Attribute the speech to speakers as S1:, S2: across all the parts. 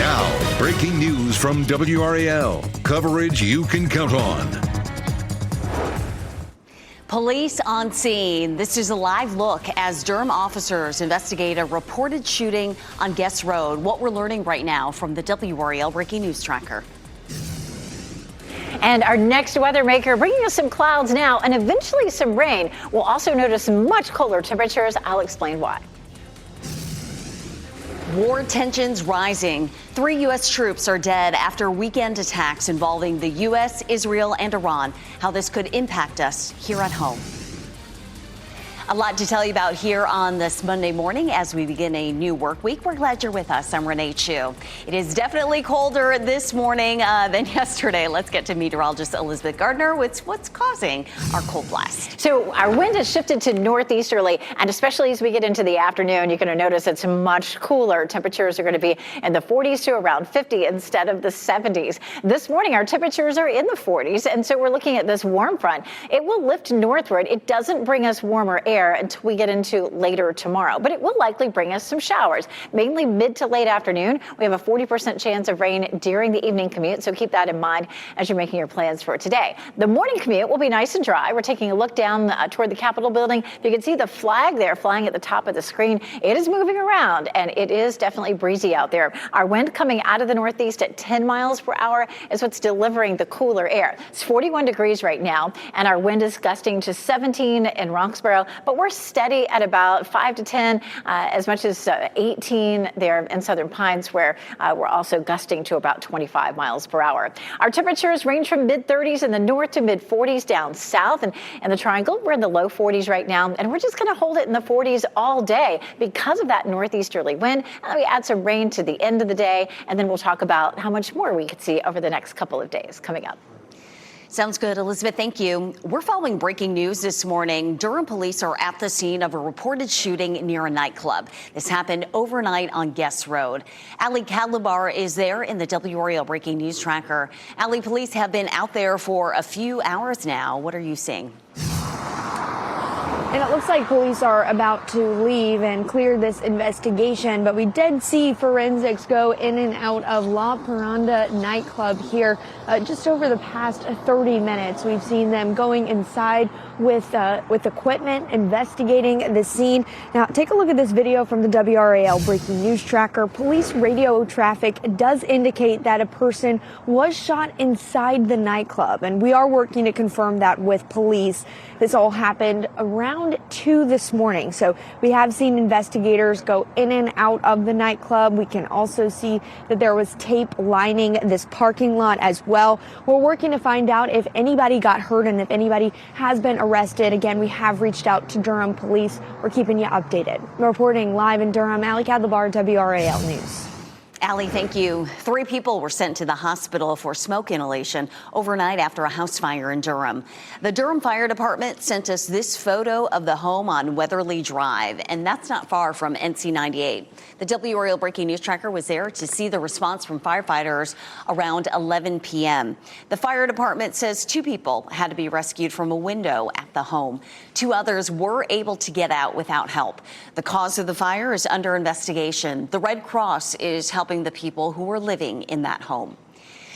S1: Now, breaking news from WRAL. Coverage you can count on.
S2: Police on scene. This is a live look as Durham officers investigate a reported shooting on Guest Road. What we're learning right now from the WRAL Breaking News Tracker.
S3: And our next weather maker bringing us some clouds now and eventually some rain. We'll also notice much colder temperatures. I'll explain why.
S2: War tensions rising. 3 U.S. troops are dead after weekend attacks involving the U.S., Israel, and Iran. How this could impact us here at home. A lot to tell you about here on this Monday morning as we begin a new work week. We're glad you're with us. I'm Renee Chu. It is definitely colder this morning than yesterday. Let's get to meteorologist Elizabeth Gardner with what's causing our cold blast.
S3: So our wind has shifted to northeasterly, and especially as we get into the afternoon, you're going to notice it's much cooler. Temperatures are going to be in the 40s to around 50 instead of the 70s. This morning, our temperatures are in the 40s, and so we're looking at this warm front. It will lift northward. It doesn't bring us warmer air until we get into later tomorrow, but it will likely bring us some showers, mainly mid to late afternoon. We have a 40% chance of rain during the evening commute, so keep that in mind as you're making your plans for today. The morning commute will be nice and dry. We're taking a look down toward the Capitol building. You can see the flag there flying at the top of the screen. It is moving around, and it is definitely breezy out there. Our wind coming out of the northeast at 10 miles per hour is what's delivering the cooler air. It's 41 degrees right now, and our wind is gusting to 17 in Roxborough, but we're steady at about 5 to 10, as much as 18 there in Southern Pines, where we're also gusting to about 25 miles per hour. Our temperatures range from mid-30s in the north to mid-40s down south, and in the Triangle, we're in the low 40s right now, and we're just going to hold it in the 40s all day because of that northeasterly wind. And we add some rain to the end of the day, and then we'll talk about how much more we could see over the next couple of days coming up.
S2: Sounds good, Elizabeth. Thank you. We're following breaking news this morning. Durham police are at the scene of a reported shooting near a nightclub. This happened overnight on Guest Road. Ali Kadlabar is there in the WRAL Breaking News Tracker. Ali, police have been out there for a few hours now. What are you seeing?
S4: And it looks like police are about to leave and clear this investigation, but we did see forensics go in and out of La Paranda nightclub here just over the past 30 minutes. We've seen them going inside with equipment, investigating the scene. Now, take a look at this video from the WRAL Breaking News Tracker. Police radio traffic does indicate that a person was shot inside the nightclub, and we are working to confirm that with police. This all happened around 2 this morning. So we have seen investigators go in and out of the nightclub. We can also see that there was tape lining this parking lot as well. We're working to find out if anybody got hurt and if anybody has been arrested. Again, we have reached out to Durham police. We're keeping you updated. Reporting live in Durham, Ali Kadlabar, WRAL News.
S2: Ali, thank you. 3 people were sent to the hospital for smoke inhalation overnight after a house fire in Durham. The Durham Fire Department sent us this photo of the home on Weatherly Drive, and that's not far from NC 98. The WRAL Breaking News Tracker was there to see the response from firefighters around 11 p.m. The fire department says 2 people had to be rescued from a window at the home. 2 others were able to get out without help. The cause of the fire is under investigation. The Red Cross is helping the people who were living in that home.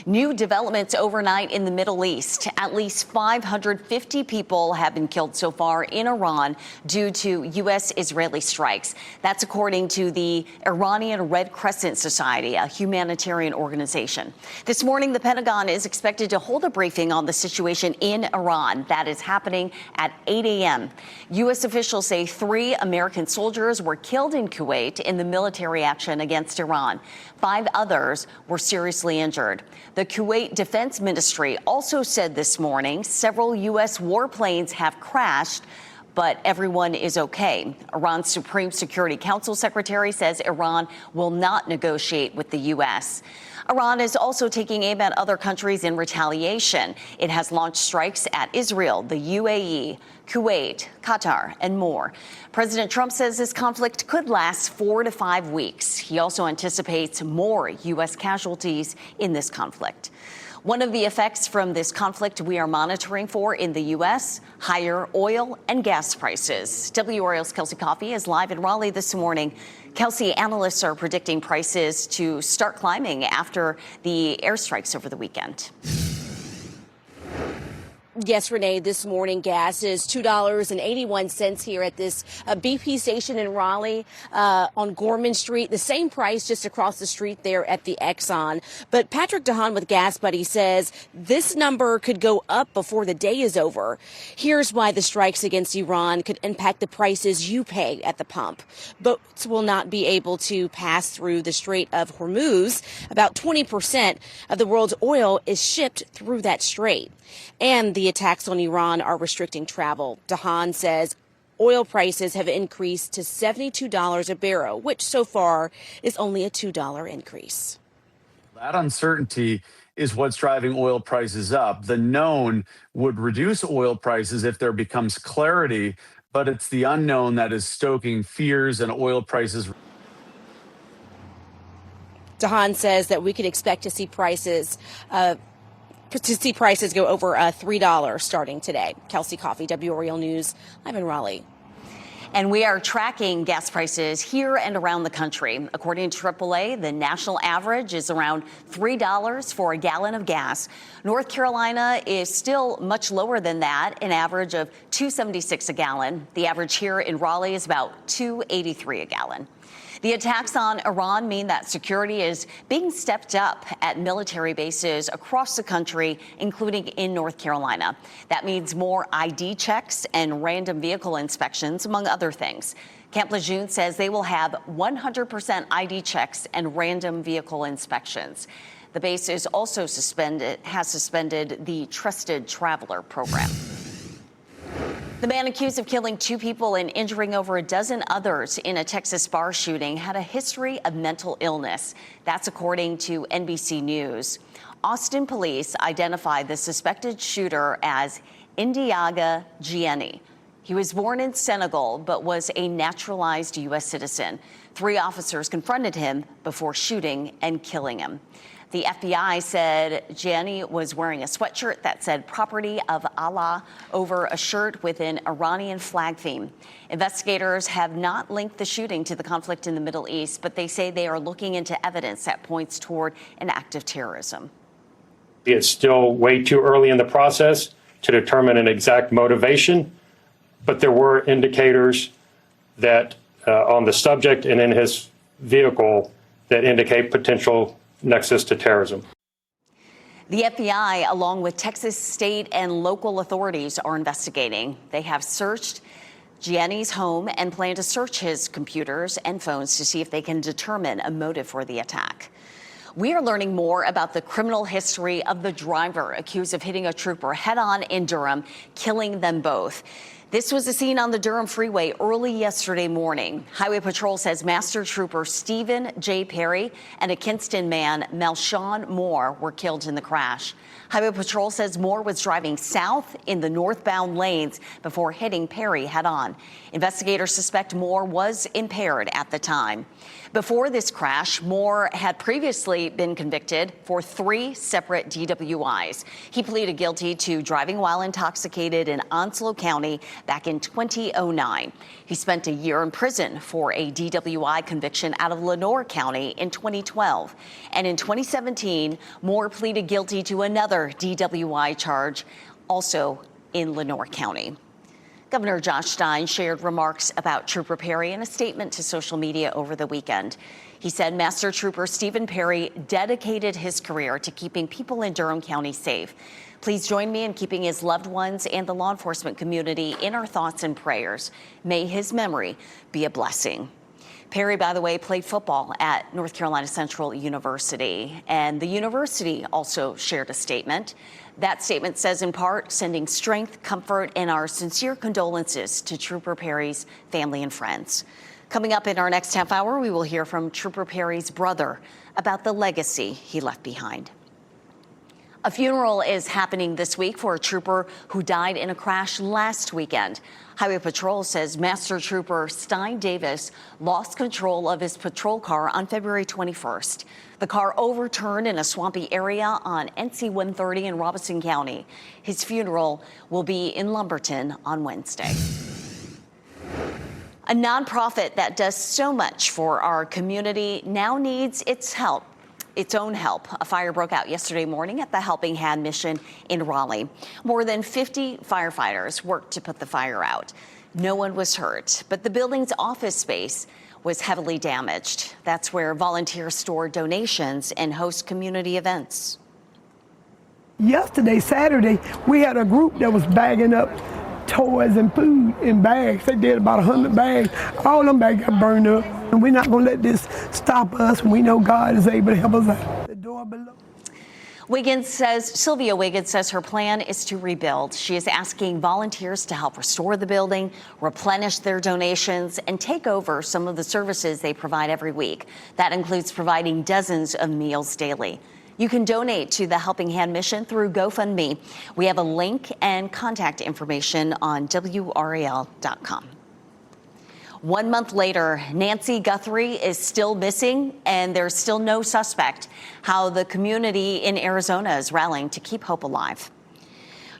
S2: New developments overnight in the Middle East. At least 550 people have been killed so far in Iran due to U.S.-Israeli strikes. That's according to the Iranian Red Crescent Society, a humanitarian organization. This morning, the Pentagon is expected to hold a briefing on the situation in Iran. That is happening at 8 a.m. U.S. officials say 3 American soldiers were killed in Kuwait in the military action against Iran. 5 others were seriously injured. The Kuwait Defense Ministry also said this morning several U.S. warplanes have crashed, but everyone is okay. Iran's Supreme Security Council secretary says Iran will not negotiate with the U.S. Iran is also taking aim at other countries in retaliation. It has launched strikes at Israel, the UAE, Kuwait, Qatar, and more. President Trump says this conflict could last 4 to 5 weeks. He also anticipates more U.S. casualties in this conflict. One of the effects from this conflict we are monitoring for in the U.S., higher oil and gas prices. WRAL's Kelsey Coffey is live in Raleigh this morning. Kelsey, analysts are predicting prices to start climbing after the airstrikes over the weekend.
S5: Yes, Renee, this morning gas is $2.81 here at this BP station in Raleigh on Gorman Street. The same price just across the street there at the Exxon. But Patrick DeHaan with Gas Buddy says this number could go up before the day is over. Here's why the strikes against Iran could impact the prices you pay at the pump. Boats will not be able to pass through the Strait of Hormuz. About 20% of the world's oil is shipped through that strait. And the attacks on Iran are restricting travel. DeHaan says oil prices have increased to $72 a barrel, which so far is only a $2 increase.
S6: That uncertainty is what's driving oil prices up. The known would reduce oil prices if there becomes clarity, but it's the unknown that is stoking fears and oil prices.
S5: DeHaan says that we could expect to see prices go over $3 starting today. Kelsey Coffey, WRAL News, live in Raleigh.
S2: And we are tracking gas prices here and around the country. According to AAA, the national average is around $3 for a gallon of gas. North Carolina is still much lower than that, an average of $2.76 a gallon. The average here in Raleigh is about $2.83 a gallon. The attacks on Iran mean that security is being stepped up at military bases across the country, including in North Carolina. That means more ID checks and random vehicle inspections, among other things. Camp Lejeune says they will have 100% ID checks and random vehicle inspections. The base is also has suspended the Trusted Traveler program. The man accused of killing 2 people and injuring over a dozen others in a Texas bar shooting had a history of mental illness. That's according to NBC News. Austin police identified the suspected shooter as Indiaga Gianni. He was born in Senegal but was a naturalized U.S. citizen. 3 officers confronted him before shooting and killing him. The FBI said Gianni was wearing a sweatshirt that said "Property of Allah" over a shirt with an Iranian flag theme. Investigators have not linked the shooting to the conflict in the Middle East, but they say they are looking into evidence that points toward an act of terrorism.
S7: It's still way too early in the process to determine an exact motivation, but there were indicators that on the subject and in his vehicle that indicate potential nexus to terrorism.
S2: The FBI, along with Texas state and local authorities, are investigating. They have searched Gianni's home and plan to search his computers and phones to see if they can determine a motive for the attack. We are learning more about the criminal history of the driver accused of hitting a trooper head-on in Durham, killing them both. This was a scene on the Durham Freeway early yesterday morning. Highway Patrol says Master Trooper Stephen J. Perry and a Kinston man, Melshawn Moore, were killed in the crash. Highway Patrol says Moore was driving south in the northbound lanes before hitting Perry head-on. Investigators suspect Moore was impaired at the time. Before this crash, Moore had previously been convicted for 3 separate DWIs. He pleaded guilty to driving while intoxicated in Onslow County back in 2009. He spent a year in prison for a DWI conviction out of Lenoir County in 2012. And in 2017, Moore pleaded guilty to another DWI charge, also in Lenoir County. Governor Josh Stein shared remarks about Trooper Perry in a statement to social media over the weekend. He said Master Trooper Stephen Perry dedicated his career to keeping people in Durham County safe. Please join me in keeping his loved ones and the law enforcement community in our thoughts and prayers. May his memory be a blessing. Perry, by the way, played football at North Carolina Central University, and the university also shared a statement. That statement says, in part, sending strength, comfort, and our sincere condolences to Trooper Perry's family and friends. Coming up in our next half hour, we will hear from Trooper Perry's brother about the legacy he left behind. A funeral is happening this week for a trooper who died in a crash last weekend. Highway Patrol says Master Trooper Stein Davis lost control of his patrol car on February 21st. The car overturned in a swampy area on NC 130 in Robeson County. His funeral will be in Lumberton on Wednesday. A nonprofit that does so much for our community now needs its own help. A fire broke out yesterday morning at the Helping Hand mission in Raleigh. More than 50 firefighters worked to put the fire out. No one was hurt, but the building's office space was heavily damaged. That's where volunteers store donations and host community events.
S8: Yesterday, Saturday, we had a group that was bagging up toys and food in bags. They did about 100 bags. All them bags got burned up. And we're not going to let this stop us. We know God is able to help us out. The door below.
S2: Sylvia Wiggins says her plan is to rebuild. She is asking volunteers to help restore the building, replenish their donations, and take over some of the services they provide every week. That includes providing dozens of meals daily. You can donate to the Helping Hand mission through GoFundMe. We have a link and contact information on WRAL.com. 1 month later, Nancy Guthrie is still missing, and there's still no suspect. How the community in Arizona is rallying to keep hope alive.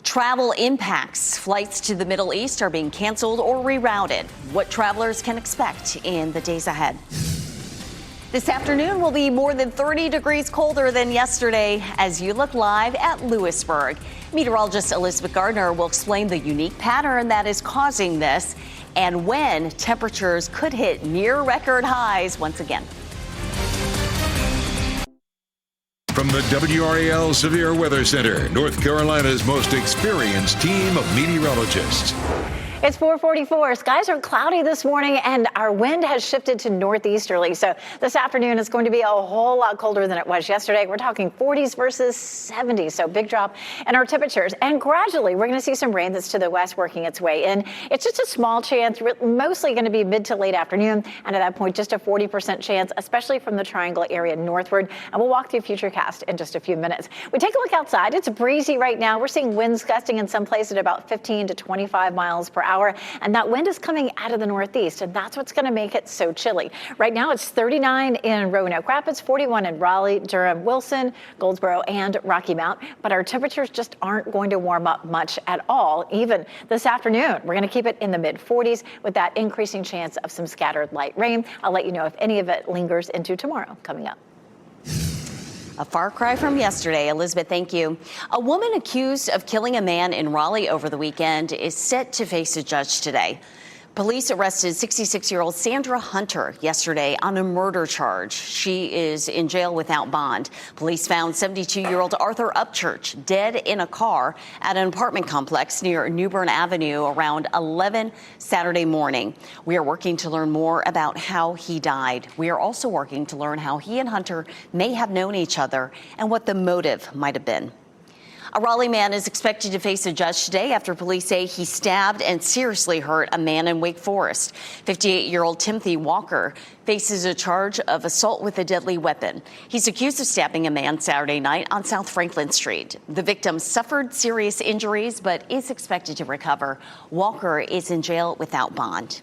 S2: Travel impacts. Flights to the Middle East are being canceled or rerouted. What travelers can expect in the days ahead. This afternoon will be more than 30 degrees colder than yesterday as you look live at Lewisburg. Meteorologist Elizabeth Gardner will explain the unique pattern that is causing this and when temperatures could hit near record highs once again.
S1: From the WRAL Severe Weather Center, North Carolina's most experienced team of meteorologists.
S3: It's 4:44. Skies are cloudy this morning and our wind has shifted to northeasterly. So this afternoon is going to be a whole lot colder than it was yesterday. We're talking 40s versus 70s. So big drop in our temperatures. And gradually we're going to see some rain that's to the west working its way in. It's just a small chance, mostly going to be mid to late afternoon. And at that point, just a 40% chance, especially from the Triangle area northward. And we'll walk through Futurecast in just a few minutes. We take a look outside. It's breezy right now. We're seeing winds gusting in some places at about 15 to 25 miles per hour. And that wind is coming out of the northeast, and that's what's going to make it so chilly. Right now, it's 39 in Roanoke Rapids, 41 in Raleigh, Durham, Wilson, Goldsboro, and Rocky Mount. But our temperatures just aren't going to warm up much at all, even this afternoon. We're going to keep it in the mid-40s with that increasing chance of some scattered light rain. I'll let you know if any of it lingers into tomorrow coming up.
S2: A far cry from yesterday. Elizabeth, thank you. A woman accused of killing a man in Raleigh over the weekend is set to face a judge today. Police arrested 66-year-old Sandra Hunter yesterday on a murder charge. She is in jail without bond. Police found 72-year-old Arthur Upchurch dead in a car at an apartment complex near New Bern Avenue around 11 Saturday morning. We are working to learn more about how he died. We are also working to learn how he and Hunter may have known each other and what the motive might have been. A Raleigh man is expected to face a judge today after police say he stabbed and seriously hurt a man in Wake Forest. 58-year-old Timothy Walker faces a charge of assault with a deadly weapon. He's accused of stabbing a man Saturday night on South Franklin Street. The victim suffered serious injuries but is expected to recover. Walker is in jail without bond.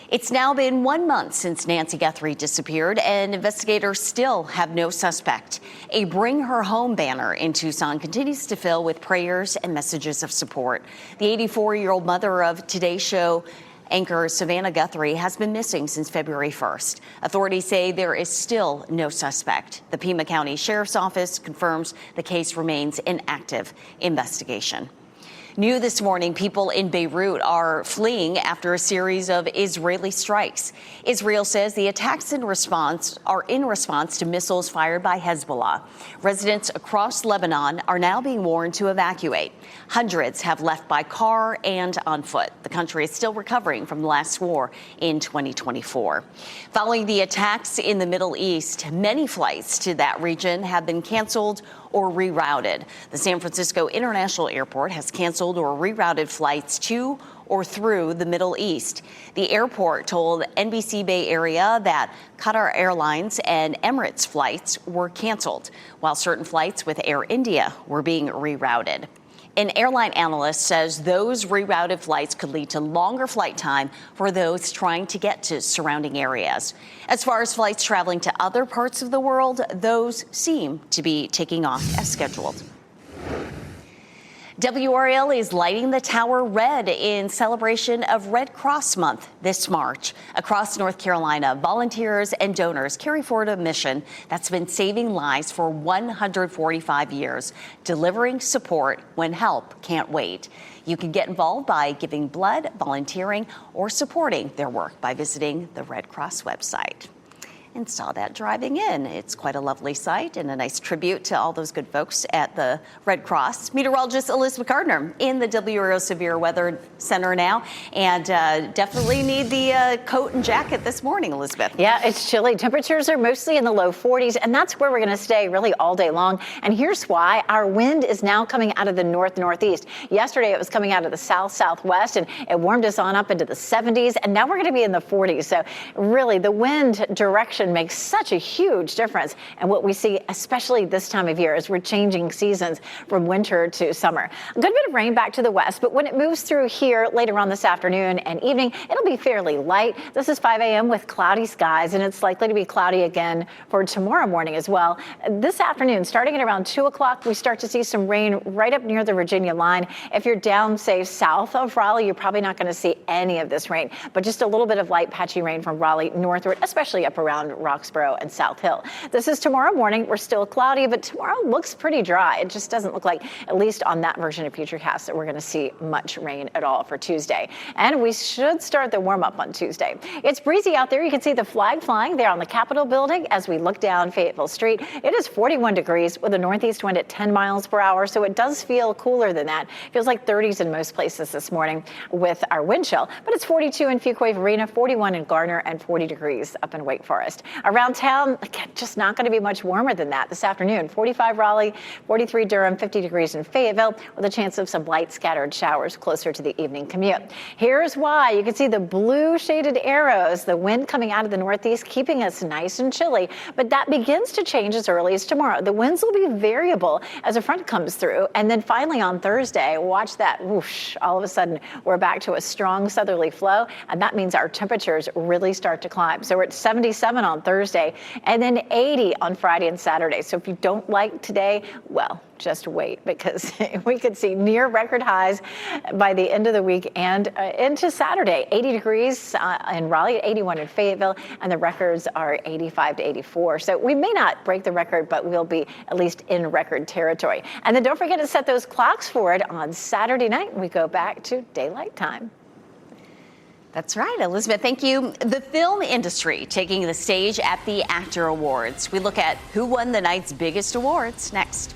S2: It's now been 1 month since Nancy Guthrie disappeared, and investigators still have no suspect. A Bring Her Home banner in Tucson continues to fill with prayers and messages of support. The 84-year-old mother of Today Show anchor Savannah Guthrie has been missing since February 1st. Authorities say there is still no suspect. The Pima County Sheriff's Office confirms the case remains in active investigation. New this morning, people in Beirut are fleeing after a series of Israeli strikes. Israel says the attacks are in response to missiles fired by Hezbollah. Residents across Lebanon are now being warned to evacuate. Hundreds have left by car and on foot. The country is still recovering from the last war in 2024. Following the attacks in the Middle East, many flights to that region have been canceled or rerouted. The San Francisco International Airport has canceled or rerouted flights to or through the Middle East. The airport told NBC Bay Area that Qatar Airlines and Emirates flights were canceled, while certain flights with Air India were being rerouted. An airline analyst says those rerouted flights could lead to longer flight time for those trying to get to surrounding areas. As far as flights traveling to other parts of the world, those seem to be taking off as scheduled. WRAL is lighting the tower red in celebration of Red Cross Month this March. Across North Carolina, volunteers and donors carry forward a mission that's been saving lives for 145 years, delivering support when help can't wait. You can get involved by giving blood, volunteering, or supporting their work by visiting the Red Cross website. And saw that driving in. It's quite a lovely sight and a nice tribute to all those good folks at the Red Cross. Meteorologist Elizabeth Gardner in the WRAL Severe Weather Center now, and definitely need the coat and jacket this morning, Elizabeth.
S3: Yeah, it's chilly. Temperatures are mostly in the low 40s, and that's where we're going to stay really all day long. And here's why. Our wind is now coming out of the north-northeast. Yesterday, it was coming out of the south-southwest, and it warmed us on up into the 70s, and now we're going to be in the 40s. So really, the wind direction makes such a huge difference. And what we see, especially this time of year, as we're changing seasons from winter to summer. A good bit of rain back to the west, but when it moves through here later on this afternoon and evening, it'll be fairly light. This is 5 a.m. with cloudy skies, and it's likely to be cloudy again for tomorrow morning as well. This afternoon, starting at around 2 o'clock, we start to see some rain right up near the Virginia line. If you're down, say, south of Raleigh, you're probably not going to see any of this rain, but just a little bit of light patchy rain from Raleigh northward, especially up around Roxborough and South Hill. This is tomorrow morning. We're still cloudy, but tomorrow looks pretty dry. It just doesn't look like, at least on that version of Futurecast, that we're going to see much rain at all for Tuesday. And we should start the warm up on Tuesday. It's breezy out there. You can see the flag flying there on the Capitol building as we look down Fayetteville Street. It is 41 degrees with a northeast wind at 10 miles per hour, so it does feel cooler than that. It feels like 30s in most places this morning with our wind chill, but it's 42 in Fuquay Arena, 41 in Garner, and 40 degrees up in Wake Forest. Around town, again, just not going to be much warmer than that this afternoon. 45 Raleigh, 43 Durham, 50 degrees in Fayetteville, with a chance of some light scattered showers closer to the evening commute. Here's why. You can see the blue shaded arrows, the wind coming out of the northeast, keeping us nice and chilly, but that begins to change as early as tomorrow. The winds will be variable as a front comes through, and then finally on Thursday, watch that whoosh, all of a sudden we're back to a strong southerly flow, and that means our temperatures really start to climb. So we're at 77 on Thursday, and then 80 on Friday and Saturday. So if you don't like today, well, just wait, because we could see near record highs by the end of the week and into Saturday. 80 degrees in Raleigh, 81 in Fayetteville, and the records are 85 to 84. So we may not break the record, but we'll be at least in record territory. And then don't forget to set those clocks forward on Saturday night. We go back to daylight time.
S2: That's right, Elizabeth. Thank you. The film industry taking the stage at the Actor Awards. We look at who won the night's biggest awards next.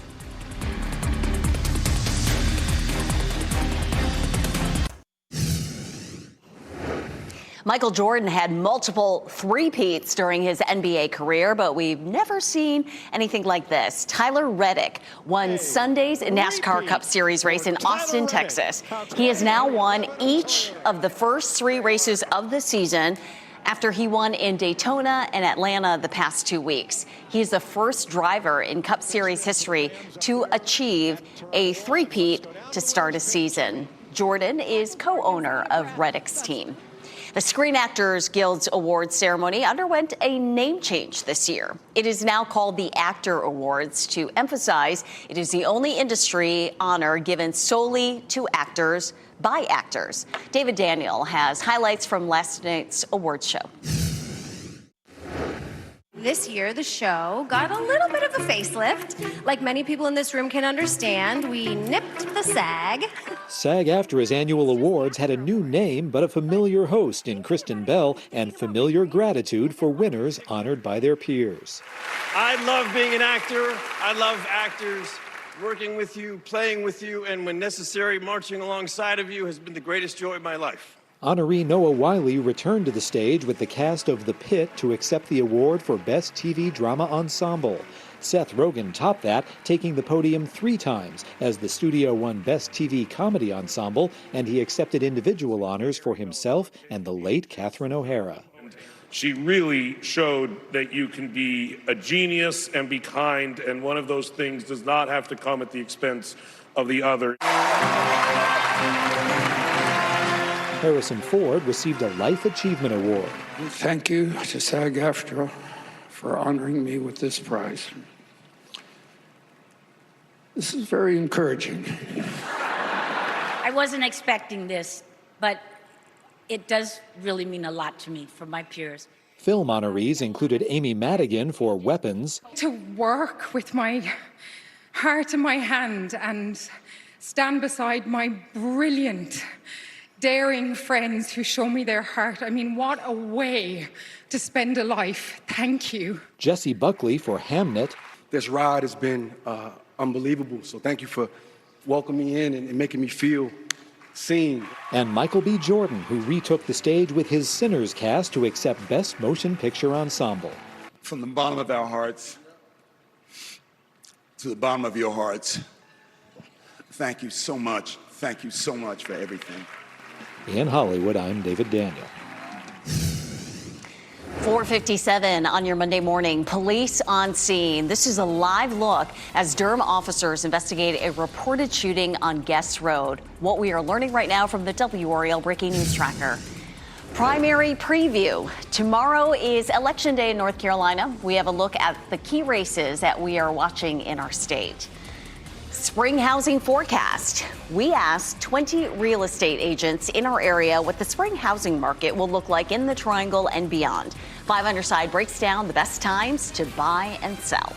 S2: Michael Jordan had multiple three-peats during his NBA career, but we've never seen anything like this. Tyler Reddick won Sunday's NASCAR Cup Series race in Austin, Texas. He has now won each of the first three races of the season after he won in Daytona and Atlanta the past 2 weeks. He's the first driver in Cup Series history to achieve a three-peat to start a season. Jordan is co-owner of Reddick's team. The Screen Actors Guild's awards ceremony underwent a name change this year. It is now called the Actor Awards to emphasize it is the only industry honor given solely to actors by actors. David Daniel has highlights from last night's awards show.
S9: This year, the show got a little bit of a facelift. Like many people in this room can understand, we nipped the SAG.
S10: SAG-AFTRA's annual awards had a new name, but a familiar host in Kristen Bell and familiar gratitude for winners honored by their peers.
S11: I love being an actor. I love actors. Working with you, playing with you, and when necessary, marching alongside of you has been the greatest joy of my life.
S10: Honoree Noah Wiley returned to the stage with the cast of The Pit to accept the award for Best TV Drama Ensemble. Seth Rogen topped that, taking the podium 3 times as the studio won Best TV Comedy Ensemble, and he accepted individual honors for himself and the late Catherine O'Hara.
S12: She really showed that you can be a genius and be kind, and one of those things does not have to come at the expense of the other.
S10: Harrison Ford received a Life Achievement Award.
S13: Thank you to SAG-AFTRA for honoring me with this prize. This is very encouraging.
S14: I wasn't expecting this, but it does really mean a lot to me from my peers.
S10: Film honorees included Amy Madigan for Weapons.
S15: To work with my heart in my hand and stand beside my brilliant, daring friends who show me their heart. I mean, what a way to spend a life. Thank you.
S10: Jessie Buckley for Hamnet.
S16: This ride has been unbelievable, so thank you for welcoming me in and making me feel seen.
S10: And Michael B. Jordan, who retook the stage with his Sinners cast to accept Best Motion Picture Ensemble.
S17: From the bottom of our hearts to the bottom of your hearts, thank you so much. Thank you so much for everything.
S10: In Hollywood, I'm David Daniel.
S2: 4:57 on your Monday morning. Police on scene. This is a live look as Durham officers investigate a reported shooting on Guest Road. What we are learning right now from the WRAL Breaking News Tracker. Primary preview. Tomorrow is Election Day in North Carolina. We have a look at the key races that we are watching in our state. Spring housing forecast. We asked 20 real estate agents in our area what the spring housing market will look like in the Triangle and beyond. 5 Under Side breaks down the best times to buy and sell.